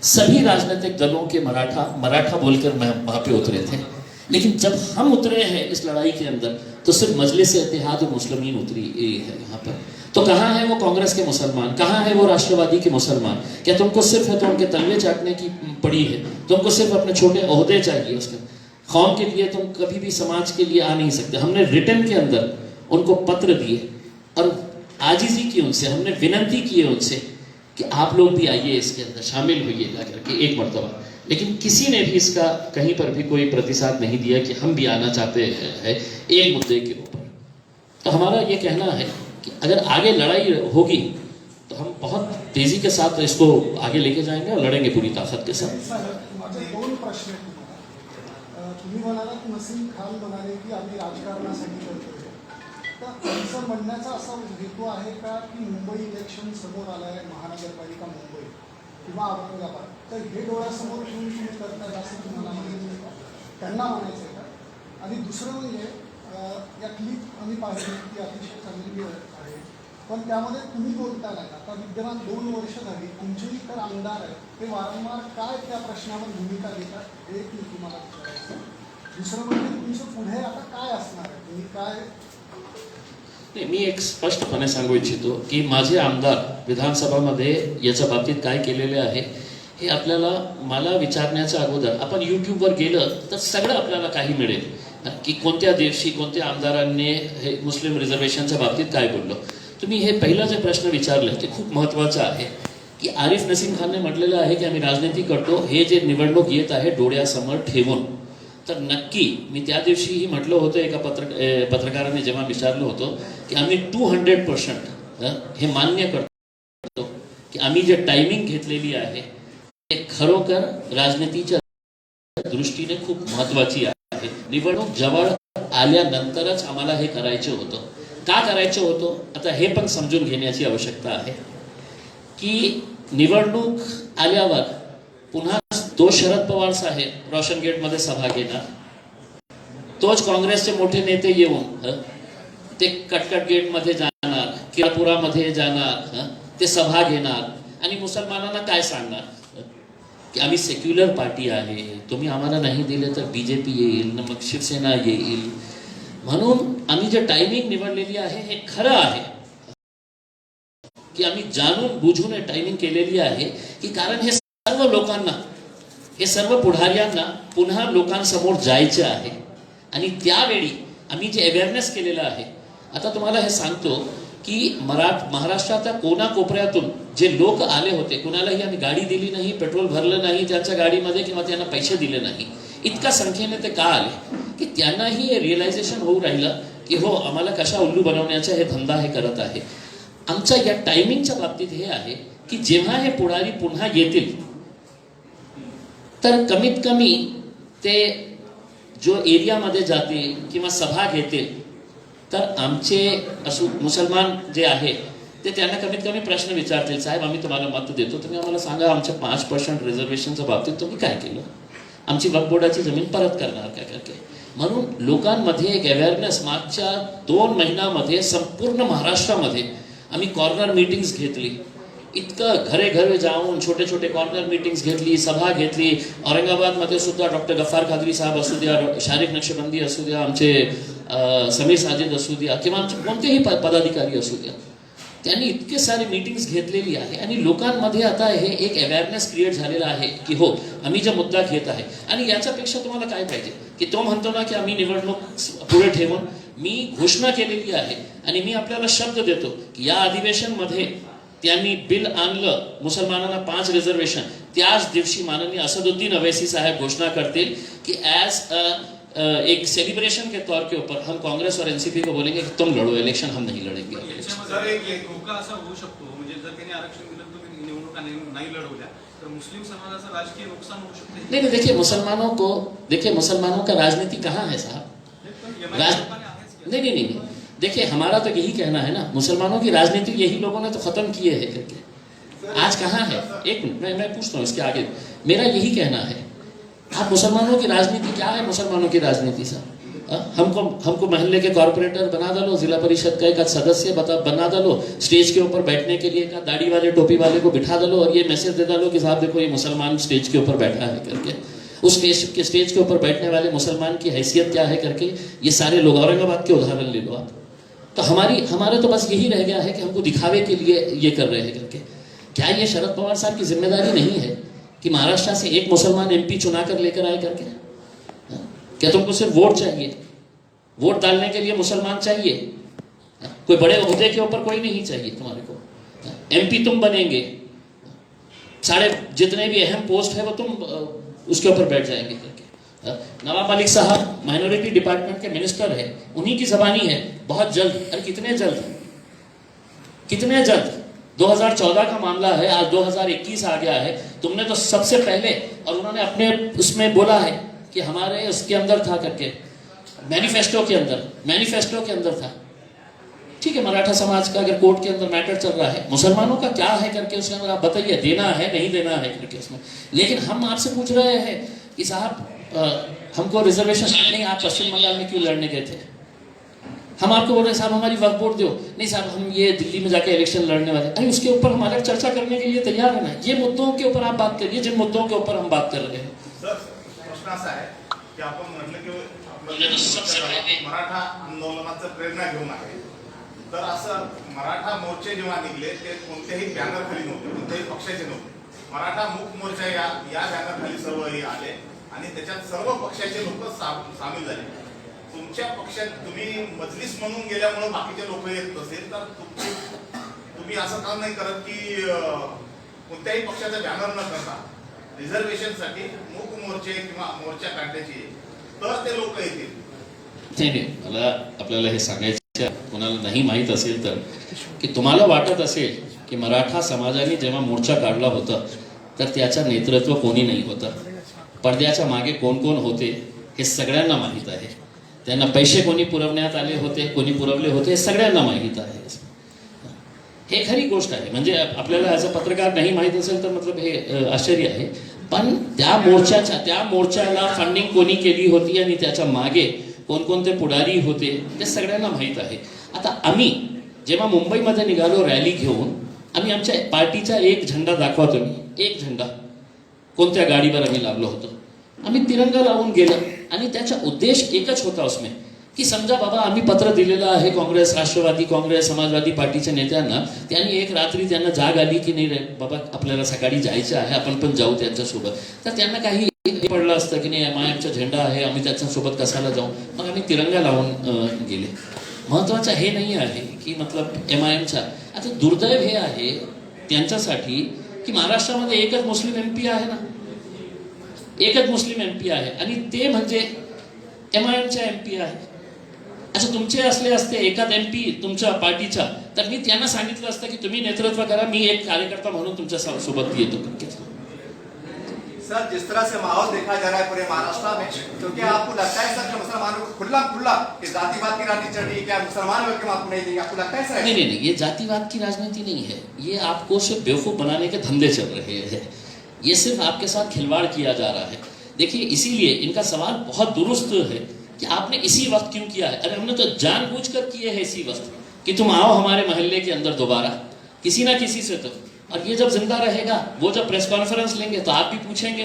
A: सभी राजनीतिक दलों के मराठा बोलकर वहाँ पे उतरे थे। लेकिन जब हम उतरे हैं इस लड़ाई के अंदर तो सिर्फ मजलिस इत्तेहाद और मुस्लिमीन उतरी है यहाँ पर। तो कहाँ है वो कांग्रेस के मुसलमान, कहाँ है वो राष्ट्रवादी के मुसलमान? क्या तुमको सिर्फ है तो उनके तलवे चाटने की पड़ी है? तुमको सिर्फ अपने छोटे ओहदे चाहिए उसके कौम के लिए? तुम कभी भी समाज के लिए आ नहीं सकते। हमने रिटर्न के अंदर उनको पत्र दिए और आजिजी की उनसे, हमने विनती की है उनसे कि आप लोग भी आइए, इसके अंदर शामिल होइएगा करके एक मरतबा। लेकिन किसी ने भी इसका कहीं पर भी कोई प्रतिसाद नहीं दिया कि हम भी आना चाहते हैं एक मुद्दे के ऊपर। तो हमारा ये कहना है कि अगर आगे लड़ाई होगी तो हम बहुत तेजी के साथ इसको आगे लेके जाएंगे और लड़ेंगे पूरी ताकद के साथ।
M: माझे दोन प्रश्न आहेत तुम्हाला. तुम्ही म्हणालात नसीम खान म्हणाले की आम्ही राजकारणासाठी करतोय, तर त्यांचं म्हणण्याचा असा हेतू आहे का की मुंबई इलेक्शन समोर आलं आहे, महानगरपालिका मुंबई किंवा औरंगाबाद, तर हे डोळ्यासमोर ठेवून तुम्ही करताय असं तुम्हाला म्हणायचं आहे का, त्यांना म्हणायचं आहे का? आणि दुसरं म्हणजे या क्लिप आम्ही पाहिली की अतिशय चांगली आहे, पण त्यामध्ये तुम्ही बोलता नाही. आता विद्यमान 2 वर्ष झाली, तुमचे इतर आमदार आहेत ते वारंवार काय त्या प्रश्नावर भूमिका घेतात हे मी तुम्हाला विचारायचं. दुसरं म्हणजे तुमचं पुढे आता काय असणार आहे, तुम्ही काय?
A: मी एक स्पष्टपणे सांगू इच्छितो की माझे आमदार विधानसभामध्ये याच्या बाबतीत काय केलेले आहे हे आपल्याला मला विचारण्याच्या अगोदर आपण यूट्यूबवर गेलं तर सगळं आपल्याला काही मिळेल की कोणत्या दिवशी कोणत्या आमदारांनी हे मुस्लिम रिझर्वेशनच्या बाबतीत काय बोललो. तुम्ही हे पहिला जे प्रश्न विचारले ते खूप महत्त्वाचं आहे की आरिफ नसीम खानने म्हटलेलं आहे की आम्ही राजनीती करतो, हे जे निवडणूक येत आहे डोळ्यासमोर ठेवून. तर नक्की मी त्या दिवशीही म्हटलं होतं, एका पत्रकाराने जेव्हा विचारलं होतं की आम्ही 200% हे मान्य करतो की आम्ही जे टायमिंग घेतलेली आहे ते खरोखर राजनीतीच्या दृष्टीने खूप महत्त्वाची आहे. निवडणूक जवळ आल्यानंतरच आम्हाला हे करायचं होतं. का करायचं होतं आता हे पण समजून घेण्याची आवश्यकता आहे की निवडणूक आल्यावर पुन्हा तो शरद पवार साहेब रोशन गेटमध्ये सभा घेणार, तोच काँग्रेसचे मोठे नेते येऊन ते कटकट गेटमध्ये जाणार, किरापुरामध्ये जाणार, ते सभा घेणार आणि मुसलमानांना काय सांगणार की आम्ही सेक्युलर पार्टी आहे, तुम्ही आम्हाला नाही दिले तर बीजेपी येईल, मग शिवसेना येईल. म्हणून आम्ही जे टायमिंग निवडलेली आहे हे खरं आहे की आम्ही जाणून बुजून टायमिंग केलेली आहे की कारण हे सर्व लोकांना, हे सर्व पुढाऱ्यांना पुन्हा लोकांसमोर जायचे आहे. आणि त्यावेळी आम्ही जे अवेअरनेस केलेलं आहे, आता तुम्हाला हे सांगतो की महाराष्ट्राच्या कोणाकोपऱ्यातून जे लोक आले होते, कुणालाही आम्ही गाडी दिली नाही, पेट्रोल भरलं नाही त्यांच्या गाडीमध्ये किंवा त्यांना पैसे दिले नाही. इतक्या संख्येने ते का आले की त्यांनाही हे रिअलायझेशन होऊ राहिलं की हो आम्हाला कशा उल्लू बनवण्याचा हे धंदा हे करत आहे. आमच्या या टायमिंगच्या बाबतीत हे आहे की जेव्हा हे पुढारी पुन्हा येतील तर कमीत कमी ते जो एरियामध्ये जातील किंवा सभा घेतील तर आमचे मुसलमान जे आहे ते त्यांना कमीत कमी प्रश्न विचारतील, साहेब आम्ही तुम्हाला मत देतो, तुम्ही आम्हाला सांगा आमच्या 5% रिझर्वेशनच्या बाबतीत तुम्ही काय केलं, आमची वक्फ बोर्डाची जमीन परत करणार काय करके. म्हणून लोकांमध्ये एक अवेअरनेस मागच्या 2 महिन्यामध्ये संपूर्ण महाराष्ट्रामध्ये आम्ही कॉर्नर मीटिंग्स घेतली. इतकं घरे घरे जाऊन छोटे छोटे कॉर्नर मीटिंग्स घेतली, सभा घेतली. औरंगाबादमध्ये सुद्धा डॉक्टर गफ्फार खादरी साहेब असू द्या, शारिक नक्षबंदी असू द्या, आमचे समीर साजिद असू द्या किंवा आमचे कोणतेही पदाधिकारी असू द्या, त्यांनी इतके सारे मीटिंग्स घेतलेली आहे आणि लोकांमध्ये आता हे एक अवेअरनेस क्रिएट झालेला आहे की हो आम्ही जो मुद्दा घेत आहे आणि याच्यापेक्षा तुम्हाला काय पाहिजे की तो म्हणतो ना की आम्ही निवडणूक पुढे ठेवून मी घोषणा केलेली आहे आणि मी आपल्याला शब्द देतो की या अधिवेशनमध्ये त्यांनी बिल आणलं मुसलमानांना 5 रिझर्वेशन त्याच दिवशी माननीय असदुद्दीन अवैसी साहेब घोषणा करतील की ॲज एक सेलिब्रेशन के तौर के ऊपर हम कांग्रेस और एनसीपी को बोलेंगे कि तुम लड़ो इलेक्शन, हम नहीं लड़ेंगे।
N: सर एक धोका असा होऊ शकतो म्हणजे जर त्यांनी आरक्षण दिलं तुम्ही निवडणुका नाही लढवल्या तर मुस्लिम समाजाचं राजकीय नुकसान होऊ शकते।
A: नहीं देखिए मुसलमानों का राजनीति कहाँ है साहब? नहीं, देखिए हमारा तो यही कहना है ना, मुसलमानों की राजनीति यही लोगों ने तो खत्म किए है करके। आज कहाँ है? एक मिनट मैं पूछता हूँ इसके आगे, मेरा यही कहना है आप मुसलमानों की राजनीति क्या है? मुसलमानों की राजनीति सर हमको मोहल्ले के कॉर्पोरेटर बना डालो, जिला परिषद का एक सदस्य बना डालो, स्टेज के ऊपर बैठने के लिए का दाढ़ी वाले टोपी वाले को बिठा डालो और ये मैसेज दे डालो कि साहब देखो ये मुसलमान स्टेज के ऊपर बैठा है करके। उस स्टेज के ऊपर बैठने वाले मुसलमान की हैसियत क्या है करके ये सारे लोग, औरंगाबाद के उदाहरण ले लो आप, तो हमारे तो बस यही रह गया है कि हमको दिखावे के लिए ये कर रहे हैं करके। क्या ये शरद पवार साहब की जिम्मेदारी नहीं है कि महाराष्ट्र से एक मुसलमान एमपी चुना कर लेकर आए करके? क्या तुमको सिर्फ वोट चाहिए? वोट डालने के लिए मुसलमान चाहिए? कोई बड़े ओहदे के ऊपर कोई नहीं चाहिए तुम्हारे को। एमपी तुम बनेंगे, सारे जितने भी अहम पोस्ट है वो तुम उसके ऊपर बैठ जाएंगे करके। नवाब मलिक साहब माइनॉरिटी डिपार्टमेंट के मिनिस्टर है, उन्हीं की जबानी है बहुत जल्द। अरे कितने जल्द 2014 का मामला है, आज 2021 आ गया है। तुमने तो सबसे पहले, और उन्होंने अपने उसमें बोला है कि हमारे उसके अंदर था करके, मैनिफेस्टो के अंदर था। ठीक है, मराठा समाज का अगर कोर्ट के अंदर मैटर चल रहा है, मुसलमानों का क्या है करके उसके अंदर आप बताइए, देना है नहीं देना है करके उसमें। लेकिन हम आपसे पूछ रहे हैं कि साहब हमको रिजर्वेशन नहीं, आप पश्चिम बंगाल में क्यों लड़ने गए थे? हम आपको बोल रहे हैं साहब हमारी वक्त वोट दो, नहीं साहब हम ये दिल्ली में जाके इलेक्शन लड़ने वाले। अरे उसके ऊपर हम अलग चर्चा करने के लिए तैयार है ना। ये मुद्दों के ऊपर आप बात करिए जिन मुद्दों के ऊपर हम बात कर रहे हैं।
D: सर प्रश्न असा आहे की आपण म्हटलं की मराठा आंदोलनाचं प्रेरणा घेऊन आहे, तर असं मराठा मोर्चे जेव्हा निघले ते कोणत्याही बॅनर खाली नव्हते, कोणत्याही पक्षाचे नव्हते। मराठा मुक्त मोर्चा या बॅनर खाली सर्व आले आणि त्याच्यात सर्व पक्षाचे लोक सामील झाले। तुमच्या पक्षात तुम्ही मजलिस म्हणून गेल्यामुळे बाकीचे लोक येत नसेल तर तुम्ही असं काम नाही करत की कोणत्याही पक्षाचा बॅनर न करता रिझर्वेशनसाठी मूक मोर्चे किंवा मोर्चा काढण्याची, तर ते लोक येतील?
A: नाही, मला आपल्याला हे सांगायचं, कोणाला नाही माहीत असेल तर, की तुम्हाला वाटत असेल की मराठा समाजाने जेव्हा मोर्चा काढला होता तर त्याचं नेतृत्व कोणी नाही होतं, पडद्याच्या मागे कोण कोण होते हे सगळ्यांना माहीत आहे। त्यांना पैसे कोणी पुरवण्यात आले होते, कोणी पुरवले होते हे सगळ्यांना माहीत आहे। हे खरी गोष्ट आहे, म्हणजे आपल्याला ॲज अ पत्रकार नाही माहीत असेल तर मतलब हे आश्चर्य आहे। पण त्या मोर्चाला फंडिंग कोणी केली होती आणि त्याच्या मागे कोणकोणते पुढारी होते ते सगळ्यांना माहीत आहे। आता आम्ही जेव्हा मुंबईमध्ये निघालो रॅली घेऊन, आम्ही आमच्या पार्टीचा एक झेंडा दाखवा, तुम्ही एक झेंडा कोणत्या गाडीवर आम्ही लावलो होतो, आम्ही तिरंगा लावून गेलो आणि त्याचा उद्देश एकच होता उसमें की समजा बाबा आम्ही पत्र दिलेलं आहे काँग्रेस, राष्ट्रवादी काँग्रेस, समाजवादी पार्टीच्या नेत्यांना, त्यांनी एक रात्री त्यांना जाग आली की नाही रे बाबा आपल्याला सकाळी जायचं आहे, आपण पण जाऊ त्यांच्यासोबत, तर त्यांना काही पडलं असतं की नाही MIMचा झेंडा आहे आम्ही त्याच्यासोबत कशाला जाऊ, मग आम्ही तिरंगा लावून गेले। महत्त्वाचं हे नाही आहे की मतलब MIMचा, आता दुर्दैव हे आहे त्यांच्यासाठी की महाराष्ट्रामध्ये एकच मुस्लिम MP आहे ना, एकच मुस्लिम MP आहे आणि ते म्हणजे MIMचा MP आहे। असं तुमचे असले असते एखाद MP तुमच्या पार्टीचा, तर मी त्यांना सांगितलं असतं की तुम्ही नेतृत्व करा, मी एक कार्यकर्ता म्हणून तुमच्या सोबत येतो।
O: सर, जिस तरह से माहौल देखा जा रहा है पूरे महाराष्ट्र में, तो क्या आपको लगता है सर कि मुसलमानों को खुला कि जातिवाद की राजनीति चल रही है? क्या मुसलमान लोग आपको नहीं देंगे? आपको लगता है सर?
A: नहीं, ये जातिवाद की राजनीति नहीं है, ये आपको सिर्फ बेवकूफ बनाने के धंधे चल रहे हैं, ये सिर्फ आपके साथ खिलवाड़ किया जा रहा है। देखिए इसीलिए इनका सवाल बहुत दुरुस्त है कि आपने इसी वक्त क्यों किया है। अरे हमने तो जानबूझकर किए हैं इसी वक्त कि तुम आओ हमारे मोहल्ले के अंदर दोबारा किसी ना किसी से, तो और ये जब जिंदा रहेगा वो जब प्रेस कॉन्फ्रेंस लेंगे तो आप भी पूछेंगे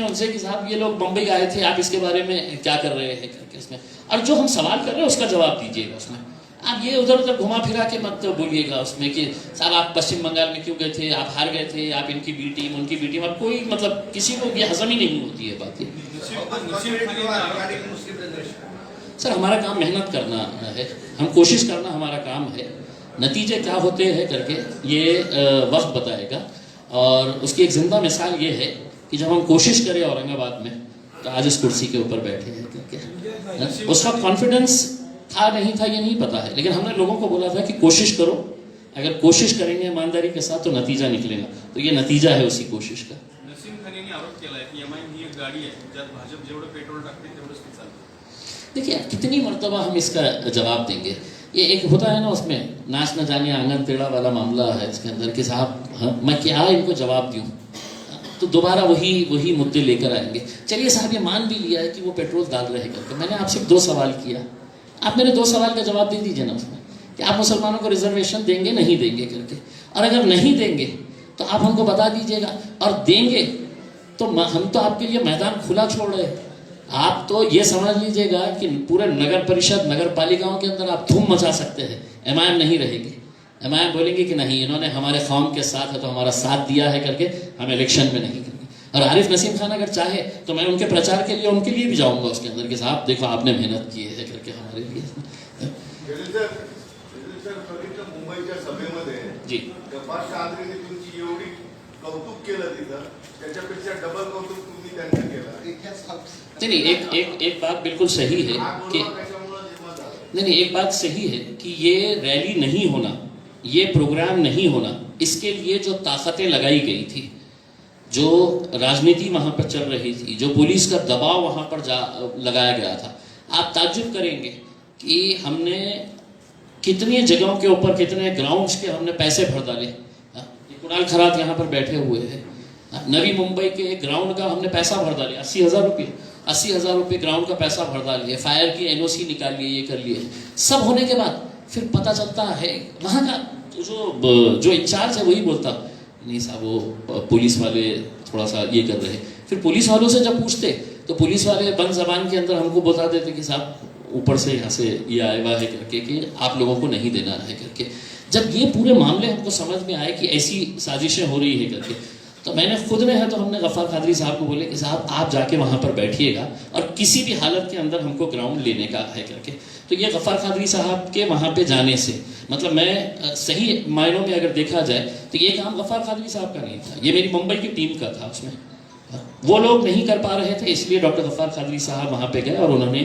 A: उनसे कि साहब ये लोग बम्बई आए थे, आप इसके बारे में क्या कर रहे हैं करके इसमें, और जो हम सवाल कर रहे हैं उसका जवाब दीजिएगा उसमें। आप ये उधर उधर घुमा फिरा के मत बोलिएगा उसमें कि साहब आप पश्चिम बंगाल में क्यों गए थे, आप हार गए थे, आप इनकी बी टीम उनकी बी टीम, अब कोई मतलब किसी को ये हजम ही नहीं होती है बात। सर हमारा काम मेहनत करना है, हम कोशिश करना हमारा काम है, नतीजे क्या होते हैं करके ये वक्त बताएगा। और उसकी एक जिंदा मिसाल ये है कि जब हम कोशिश करें औरंगाबाद में तो आज इस कुर्सी के ऊपर बैठे हैं करके, उस वक्त कॉन्फिडेंस था नहीं था ये नहीं पता है, लेकिन हमने लोगों को बोला था कि कोशिश करो, अगर कोशिश करेंगे ईमानदारी के साथ तो नतीजा निकलेगा, तो ये नतीजा है उसी कोशिश का।
N: नसीम खानेने आरोप केला है की एमआय ही एक गाडी आहे ज्यात भाजप जेवढं पेट्रोल टाकते तेवढंच ते चालतं।
A: देखिए कितनी मरतबा हम इसका जवाब देंगे, ये एक होता है ना उसमें नाच न जाने आंगन टेढ़ा वाला मामला है इसके अंदर कि साहब हाँ, मैं क्या इनको जवाब दूं, तो दोबारा वही मुद्दे लेकर आएंगे। चलिए साहब ये मान भी लिया है कि वो पेट्रोल डाल रहे करके, मैंने आपसे 2 सवाल किया, आप मेरे 2 सवाल का जवाब दे दीजिए ना उसमें कि आप मुसलमानों को रिजर्वेशन देंगे नहीं देंगे करके, और अगर नहीं देंगे तो आप हमको बता दीजिएगा, और देंगे तो हम तो आपके लिए मैदान खुला छोड़ रहे हैं। आप तो ये समझ लीजिएगा कि पूरे नगर परिषद नगर पालिकाओं के अंदर आप धूम मचा सकते हैं, एमआईएम नहीं रहेगी, एमआईएम बोलेंगे कि नहीं इन्होंने हमारे कौम के साथ है तो हमारा साथ दिया है करके हम इलेक्शन में नहीं करेंगे। और आरिफ नसीम खान अगर चाहे तो मैं उनके प्रचार के लिए उनके लिए भी जाऊंगा उसके अंदर कि साहब देखो आपने मेहनत की है करके हमारे लिए।
G: मुंबईच्या सभेमध्ये
A: जी
G: गफार कादरीने तुमची एवढी कौतुक केलं तिथं, त्याच्यापेक्षा डबल कौतुक तुम्ही त्यांचं केलं।
A: नहीं एक बात बिल्कुल सही है कि नहीं एक बात सही है कि ये रैली नहीं होना, ये प्रोग्राम नहीं होना, इसके लिए जो ताकतें लगाई गई थी, जो राजनीति वहाँ पर चल रही थी, जो पुलिस का दबाव वहाँ पर लगाया गया था, आप ताज्जुब करेंगे कि हमने कितनी जगहों के ऊपर कितने ग्राउंड्स के हमने पैसे भर डाले। कुणाल खरात यहाँ पर बैठे हुए हैं, नवी मुंबई के एक ग्राउंड का हमने पैसा भर डाले 80,000 रुपये, 80,000 रुपये ग्राउंड का पैसा भर डालिए, फायर की एनओसी निकाल लिए, ये कर लिए। सब होने के बाद फिर पता चलता है वहाँ का जो इंचार्ज है वही बोलता नहीं साहब वो पुलिस वाले थोड़ा सा ये कर रहे हैं। फिर पुलिस वालों से जब पूछते तो पुलिस वाले बंद जबान के अंदर हमको बता देते कि साहब ऊपर से यहाँ से ये आया हुआ है करके कि आप लोगों को नहीं देना है करके। जब ये पूरे मामले हमको समझ में आए कि ऐसी साजिशें हो रही है करके, तो मैंने खुद में है तो हमने गफ्फार कादरी साहब को बोले कि साहब आप जाके वहाँ पर बैठिएगा और किसी भी हालत के अंदर हमको ग्राउंड लेने का है करके। तो ये गफ्फार कादरी साहब के वहाँ पे जाने से मतलब मैं सही मायनों में अगर देखा जाए तो ये काम गफ्फार कादरी साहब का नहीं था, ये मेरी मुंबई की टीम का था। उसमें वो लोग नहीं कर पा रहे थे, इसलिए डॉक्टर गफ्फार कादरी साहब वहाँ पे गए और उन्होंने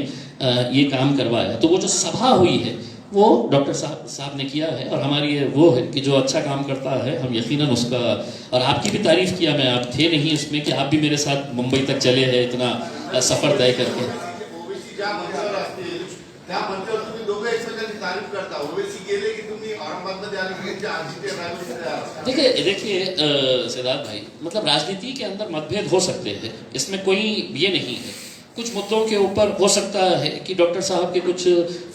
A: ये काम करवाया। तो वो जो सभा हुई है वो डॉक्टर साहब ने किया है और हमारी ये वो है कि जो अच्छा काम करता है हम यकीनन उसका, और आपकी भी तारीफ किया मैं, आप थे नहीं उसमें कि आप भी मेरे साथ मुंबई तक चले हैं इतना सफर तय करके। देखिए सिद्धार्थ भाई, मतलब राजनीति के अंदर मतभेद हो सकते हैं, इसमें कोई ये नहीं है। कुछ मुद्दों के ऊपर हो सकता है कि डॉक्टर साहब के कुछ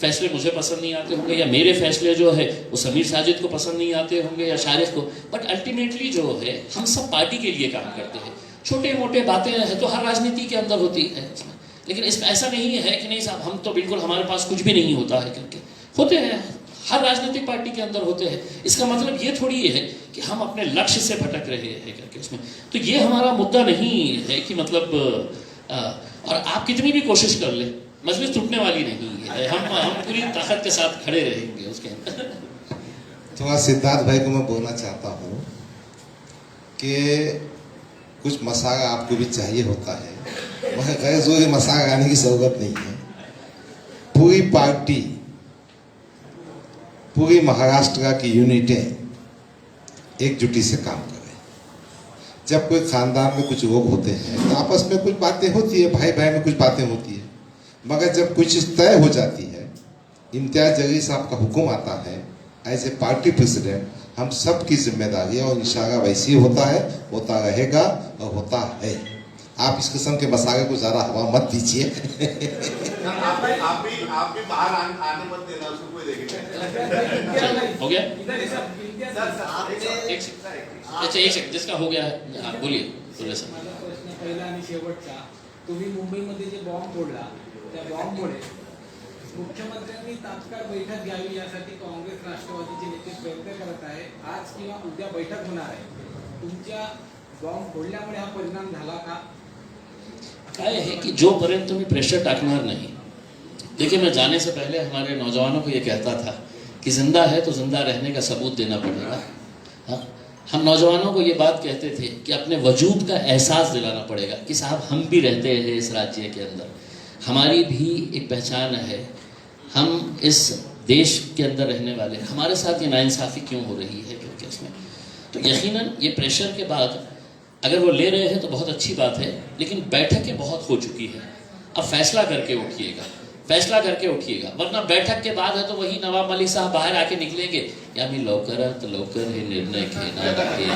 A: फैसले मुझे पसंद नहीं आते होंगे या मेरे फैसले जो है वो समीर साजिद को पसंद नहीं आते होंगे या शारिफ को, बट अल्टीमेटली जो है हम सब पार्टी के लिए काम करते हैं। छोटे मोटे बातें हैं तो हर राजनीति के अंदर होती है, लेकिन इसमें ऐसा नहीं है कि नहीं साहब हम तो बिल्कुल हमारे पास कुछ भी नहीं होता है करके। होते हैं, हर राजनीतिक पार्टी के अंदर होते हैं। इसका मतलब ये थोड़ी है कि हम अपने लक्ष्य से भटक रहे हैं करके उसमें। तो ये हमारा मुद्दा नहीं है कि मतलब और आप कितनी भी कोशिश कर ले मजलिस टूटने वाली नहीं है, हम पूरी ताकत के साथ खड़े रहेंगे उसके अंदर।
P: तो सिद्धार्थ भाई को मैं बोलना चाहता हूँ कि कुछ मसाला आपको भी चाहिए होता है, मगर गैर जोर मसाला आने की जरूरत नहीं है। पूरी पार्टी, पूरी महाराष्ट्र की यूनिटें एकजुटी से काम करें। जब कोई खानदान में कुछ लोग होते हैं तो आपस में कुछ बातें होती है, भाई भाई में कुछ बातें होती है, मगर जब कुछ तय हो जाती है, इम्तियाज जलील साहब का हुक्म आता है एज ए पार्टी प्रेसिडेंट, हम सब की जिम्मेदारी है और इंशाल्लाह वैसे ही होता है, होता रहेगा और होता है। आप इस किस्म के मसाले को ज़्यादा हवा मत दीजिए।
G: आप भी बाहर आने मत देना उसको, कोई देखेगा।
A: हो गया? अच्छा एक सेकंड, जिसका हो गया है हाँ बोलिए।
Q: माझा प्रश्न पहिला आणि शेवटचा, तुम्ही मुंबईमध्ये जे बॉम्ब फोडला त्या बॉम्बमुळे मुख्यमंत्र्यांनी तात्काळ बैठक घ्यावी यासाठी काँग्रेस राष्ट्रवादीचे नेते प्रयत्न करत आहे. आज किंवा उद्या बैठक होणार आहे. तुमच्या बॉम्ब फोडल्यामुळे हा परिणाम झाला का?
A: काय है कि जो पर्यंत तुम्हें प्रेशर टाकणार नहीं. देखिए, मैं जाने से पहले हमारे नौजवानों को ये कहता था कि जिंदा है तो जिंदा रहने का सबूत देना पड़ेगा. हाँ, हम नौजवानों को ये बात कहते थे कि अपने वजूद का एहसास दिलाना पड़ेगा कि साहब हम भी रहते हैं इस राज्य के अंदर, हमारी भी एक पहचान है, हम इस देश के अंदर रहने वाले, हमारे साथ ये नाइंसाफ़ी क्यों हो रही है क्योंकि इसमें. तो यकीनन ये प्रेशर के बाद अगर वो ले रहे हैं तो बहुत अच्छी बात है, लेकिन बैठकें बहुत हो चुकी है. अब फैसला करके उठिएगा, फैसला करके उठिएगा, वरना बैठक के बाद है तो वही नवाब मलिक साहब बाहर आके निकलेंगे या मी लवकरात लवकर हे निर्णय घेणार आहे,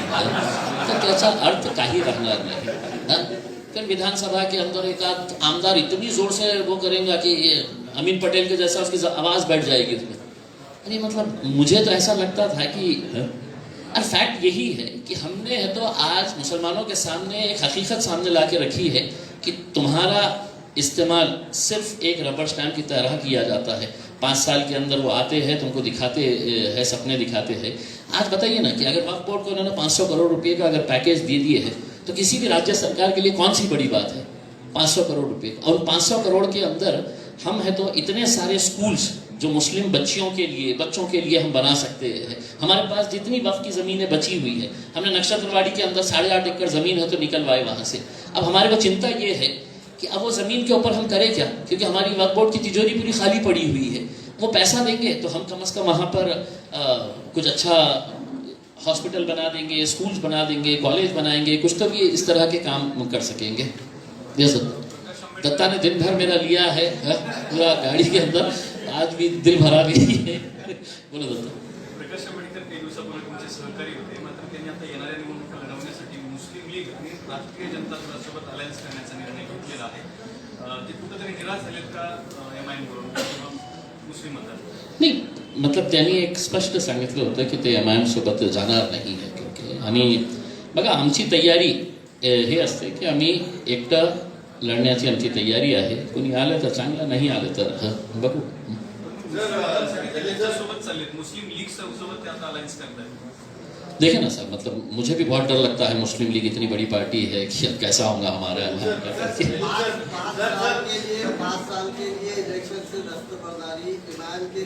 A: तर त्याचा अर्थ काही रहणार नहीं. फिर विधानसभा के अंदर एक आध आमदार इतनी जोर से वो करेंगे कि अमीन पटेल के जैसा उसकी आवाज़ बैठ जाएगी उसमें. अरे मतलब मुझे तो ऐसा लगता था कि और फैक्ट यही है कि हमने है तो आज मुसलमानों के सामने एक हकीकत सामने ला के रखी है कि तुम्हारा इस्तेमाल सिर्फ एक रबर स्टैम्प की तरह किया जाता है. 5 साल के अंदर वो आते हैं, तुमको दिखाते हैं, सपने दिखाते हैं. आज बताइए ना कि अगर वक्फ बोर्ड को उन्होंने 500 करोड़ रुपए का अगर पैकेज दे दिए है तो किसी भी राज्य सरकार के लिए कौन सी बड़ी बात है 500 करोड़ रुपए. और 500 करोड़ के अंदर हम है तो इतने सारे स्कूल्स जो मुस्लिम बच्चों के लिए हम बना सकते हैं. हमारे पास जितनी वक्फ की ज़मीनें बची हुई है, हमने नक्शतरवाड़ी के अंदर 8.5 एकड़ ज़मीन है तो निकलवाए वहाँ से. अब हमारे को चिंता ये है कि अब वो ज़मीन के ऊपर हम करें क्या, क्योंकि हमारी वक्फ बोर्ड की तिजोरी पूरी खाली पड़ी हुई है. वो पैसा देंगे तो हम कम से कम वहाँ पर कुछ अच्छा हॉस्पिटल बना देंगे, स्कूल्स बना देंगे, कॉलेज बनाएंगे, कुछ तो भी इस तरह के काम कर सकेंगे. दत्ता ने दिन भर मेरा लिया है पूरा गाड़ी के अंदर, आज भी दिल भरा नहीं है. बोलो दत्ता.
N: प्रकाश आंबेडकर काही दिवसापूर्वी तुमचे सहकारी होते, मात्र त्यांनी आता येणाऱ्या निवडणुका लढवण्यासाठी मुस्लिम लीग आणि राष्ट्रीय जनता दलासोबत अलायन्स करण्याचा निर्णय घेतलेला आहे. ते कुठेतरी निराश झालेत का MIM वरून किंवा मुस्लिम मतदार?
A: नाही, मतलब त्यांनी एक स्पष्ट सांगितलं होतं की ते MIM सोबत जाणार नाही आहे. क्योंकि आणि बघा आमची तयारी हे असते की आम्ही एकटं लढण्याची आमची तयारी आहे. कोणी आलं तर चांगलं, नाही आलं तर बघू.
N: मुस्लिम लीग सोबत ते आता अलायन्स करताय.
A: देखे ना सर, मतलब मुझे भी बहुत डर लगता है. मुस्लिम लीग इतनी बड़ी पार्टी है कि अब कैसा होगा हमारा.
L: 5 साल के लिए इलेक्शन से दस्तबरदारी इमाम के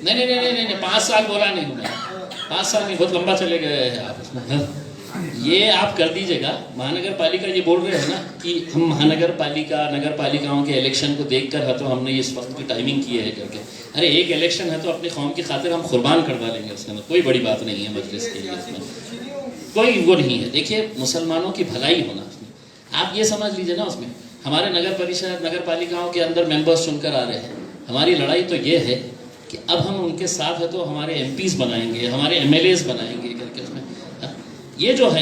A: नहीं, 5 साल बोला नहीं हूँ मैं. 5 साल नहीं, बहुत लंबा चले गए हैं आप उसमें. ये आप कर दीजिएगा. महानगर पालिका ये बोल रहे हैं ना कि हम महानगर पालिका नगर पालिकाओं के इलेक्शन को देखकर है तो हमने इस वक्त की टाइमिंग की है करके. अरे एक इलेक्शन है तो अपनी कौम की खातिर हम कुर्बान करवा लेंगे उसके अंदर. कोई बड़ी बात नहीं है मजलिस के लिए, उसमें कोई वो नहीं है. देखिए, मुसलमानों की भलाई होना उसमें, आप ये समझ लीजिए ना. उसमें हमारे नगर परिषद नगर पालिकाओं के अंदर मेंबर्स चुनकर आ रहे हैं. हमारी लड़ाई तो ये है कि अब हम उनके साथ है तो हमारे MPs बनाएंगे, हमारे MLAs बनाएंगे करके. उसमें ये जो है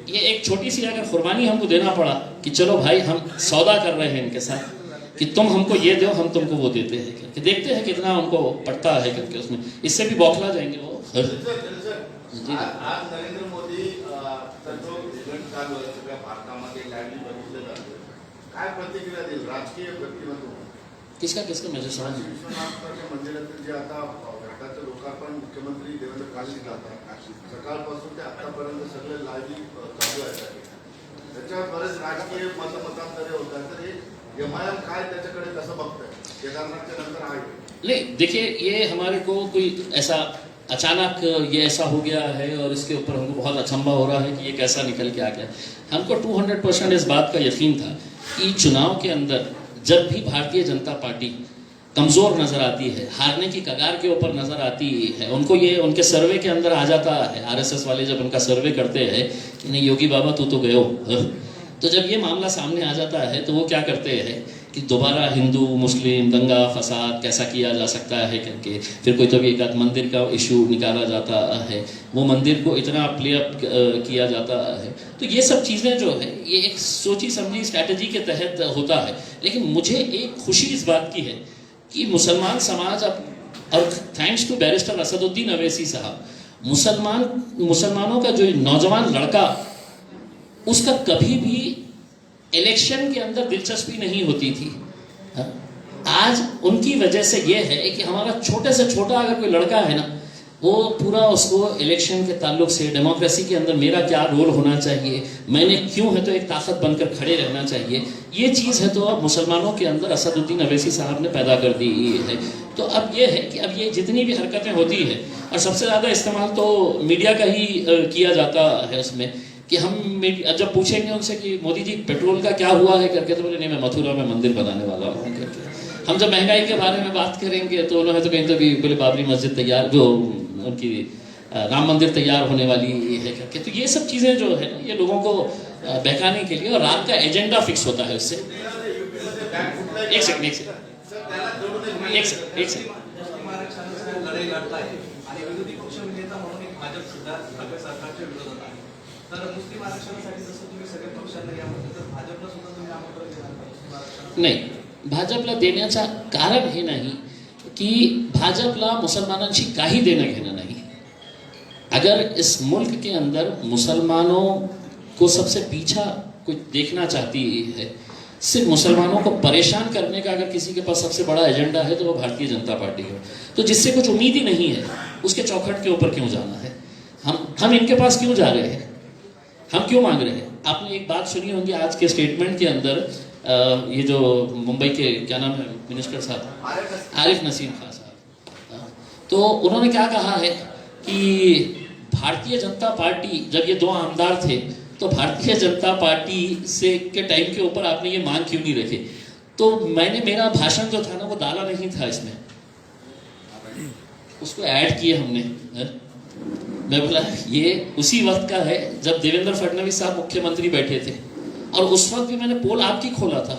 A: ये एक छोटी सी अगर कुर्बानी हमको देना पड़ा कि चलो भाई हम सौदा कर रहे हैं इनके साथ कि तुम हमको ये दो, हम तुमको वो देते हैं करके. देखते हैं कितना उनको पड़ता है करके. उसमें इससे भी बौखला जाएंगे वो.
D: आज नरेंद्र मोदी जो इव्हेंट चालू आहे सगळ्या भारतामध्ये लाईव्ह बघितलं जातं, काय प्रतिक्रिया देईल राजकीय व्यक्तिमत्व
A: किसका म्हणजे समज
D: विश्वनाथ मंदिरातील जे आता घाटाचं लोकार्पण मुख्यमंत्री देवेंद्र फडणवीस करतात. सकाळपासून ते आतापर्यंत सगळे लाईव्ह चालू आहे. त्याच्यावर बरेच राजकीय मतमतांतरे होत आहेत. तर हे MIM काय त्याच्याकडे कसं बघतंय केदारनाथच्या नंतर आहे?
A: नहीं, देखिए ये हमारे को कोई ऐसा अचानक ये ऐसा हो गया है और इसके ऊपर हमको बहुत अचंभा हो रहा है कि ये कैसा निकल के आ गया. हमको 200% इस बात का यकीन था कि चुनाव के अंदर जब भी भारतीय जनता पार्टी कमज़ोर नज़र आती है, हारने की कगार के ऊपर नज़र आती है, उनको ये उनके सर्वे के अंदर आ जाता है. RSS वाले जब उनका सर्वे करते हैं कि नहीं योगी बाबा तू तो गए हो, तो जब ये मामला सामने आ जाता है तो वो क्या करते हैं कि दोबारा हिंदू मुस्लिम दंगा फसाद कैसा किया जा सकता है करके फिर कोई तो भी एक आध मंदिर का इशू निकाला जाता है. वो मंदिर को इतना प्ले अप किया जाता है. तो ये सब चीज़ें जो है ये एक सोची समझी स्ट्रैटेजी के तहत होता है. लेकिन मुझे एक खुशी इस बात की है कि मुसलमान समाज अब, और thanks to barrister Asaduddin Owaisi साहब, मुसलमानों का जो नौजवान लड़का उसका कभी भी इलेक्शन के अंदर दिलचस्पी नहीं होती थी. आज उनकी वजह से ये है कि हमारा छोटे से छोटा अगर कोई लड़का है ना, वो पूरा उसको इलेक्शन के ताल्लुक से डेमोक्रेसी के अंदर मेरा क्या रोल होना चाहिए, मैंने क्यों है तो एक ताकत बनकर खड़े रहना चाहिए, ये चीज़ है तो अब मुसलमानों के अंदर असदुद्दीन अवैसी साहब ने पैदा कर दी है। तो अब ये है कि अब ये जितनी भी हरकतें होती है, और सबसे ज़्यादा इस्तेमाल तो मीडिया का ही किया जाता है उसमें, कि हम जब पूछेंगे उनसे कि मोदी जी पेट्रोल का क्या हुआ है करके, तो बोले नहीं मैं मथुरा में मंदिर बनाने वाला हूँ करके। हम जब महंगाई के बारे में बात करेंगे तो उन्होंने तो कहीं तो भी बोले बाबरी मस्जिद तैयार, जो उनकी राम मंदिर तैयार होने वाली है करके। तो ये सब चीज़ें जो है ना, ये लोगों को बहकाने के लिए, और रात का एजेंडा फिक्स होता है उससे। एक सेकंड
N: लढाई लढताय आणि विरोधी पक्ष नेता म्हणून एक भाजप सुद्धा ठाकरे सरकारच्या विरोधात आहे. तर मुस्लिम आरक्षणासाठी जसं तुम्ही सगळे पक्षांना यामध्ये, तर भाजपला सुद्धा तुम्ही आमंत्रण देणार का मुस्लिम आरक्षण?
A: नाही, भाजपला देण्याचं कारण हे नाही की भाजपला मुसलमानांशी काही देणं घेणं नाही. अगर इस मुल्क के अंदर मुसलमानों को सबसे पीछा कोई देखना चाहती है, सिर्फ मुसलमानों को परेशान करने का अगर किसी के पास सबसे बड़ा एजेंडा है तो वो भारतीय जनता पार्टी है. तो जिससे कुछ उम्मीद ही नहीं है उसके चौखट के ऊपर क्यों जाना है? हम इनके पास क्यों जा रहे हैं? हम क्यों मांग रहे हैं? आपने एक बात सुनी होगी आज के स्टेटमेंट के अंदर, ये जो मुंबई के क्या नाम है मिनिस्टर साहब, आरिफ नसीम खान साहब, तो उन्होंने क्या कहा है कि भारतीय जनता पार्टी, जब ये दो आमदार थे तो भारतीय जनता पार्टी से के टाइम के ऊपर आपने ये मांग क्यों नहीं रखे? तो मैंने, मेरा भाषण जो था ना वो डाला नहीं था इसमें, उसको ऐड किए हमने. मैं बोला ये उसी वक्त का है जब देवेंद्र फडणवीस साहब मुख्यमंत्री बैठे थे, और उस वक्त भी मैंने पोल आपकी खोला था,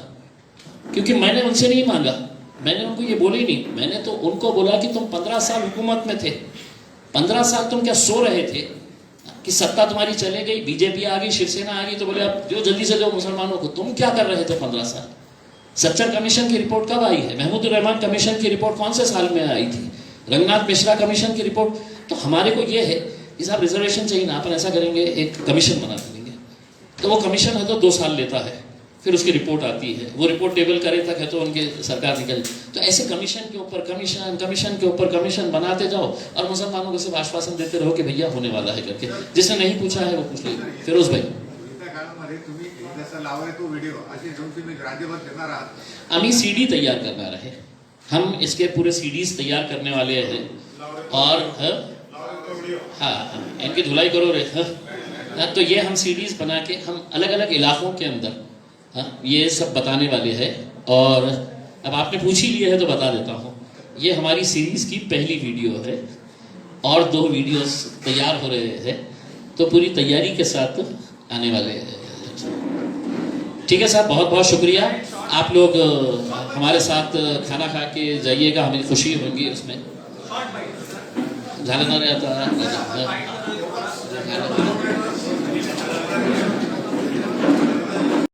A: क्योंकि मैंने उनसे नहीं मांगा, मैंने उनको ये बोला ही नहीं. मैंने तो उनको बोला कि तुम 15 साल हुकूमत में थे, 15 साल तुम क्या सो रहे थे कि सत्ता तुम्हारी चले गई, बीजेपी आ गई, शिवसेना आ गई, तो बोले अब जो जल्दी से दो मुसलमानों को. तुम क्या कर रहे थे 15 साल? सच्चर कमीशन की रिपोर्ट कब आई है? महमूद रहमान कमीशन की रिपोर्ट कौन से साल में आई थी? रंगनाथ मिश्रा कमीशन की रिपोर्ट. तो हमारे को ये है कि साहब रिजर्वेशन चाहिए ना, अपन ऐसा करेंगे एक कमीशन बना देंगे. तो वो कमीशन है तो 2 साल लेता है, फिर उसकी रिपोर्ट आती है, वो रिपोर्ट टेबल करे तक है तो उनके सरकार निकल. तो ऐसे कमीशन के ऊपर कमीशन, कमीशन के ऊपर कमीशन बनाते जाओ, और मुसलमानों को सिर्फ आश्वासन देते रहो कि भैया होने वाला है करके. जिसने नहीं पूछा है वो पूछ ले. फिरोज भाई, आम्ही सीडी तैयार करणार आहे. हम इसके पूरे सीडीज तैयार करने वाले हैं, और हाँ इनकी धुलाई करो रे. तो ये हम सीडीज बना के हम अलग अलग इलाकों के अंदर ये सब बताने वाले हैं. और अब आपने पूछ ही लिया है तो बता देता हूँ, ये हमारी सीरीज की पहली वीडियो है, और 2 वीडियोस तैयार हो रहे हैं, तो पूरी तैयारी के साथ आने वाले हैं. ठीक है साहब, बहुत बहुत शुक्रिया. आप लोग हमारे साथ खाना खा के जाइएगा, हमें खुशी होगी उसमें. झालं ना रे आता.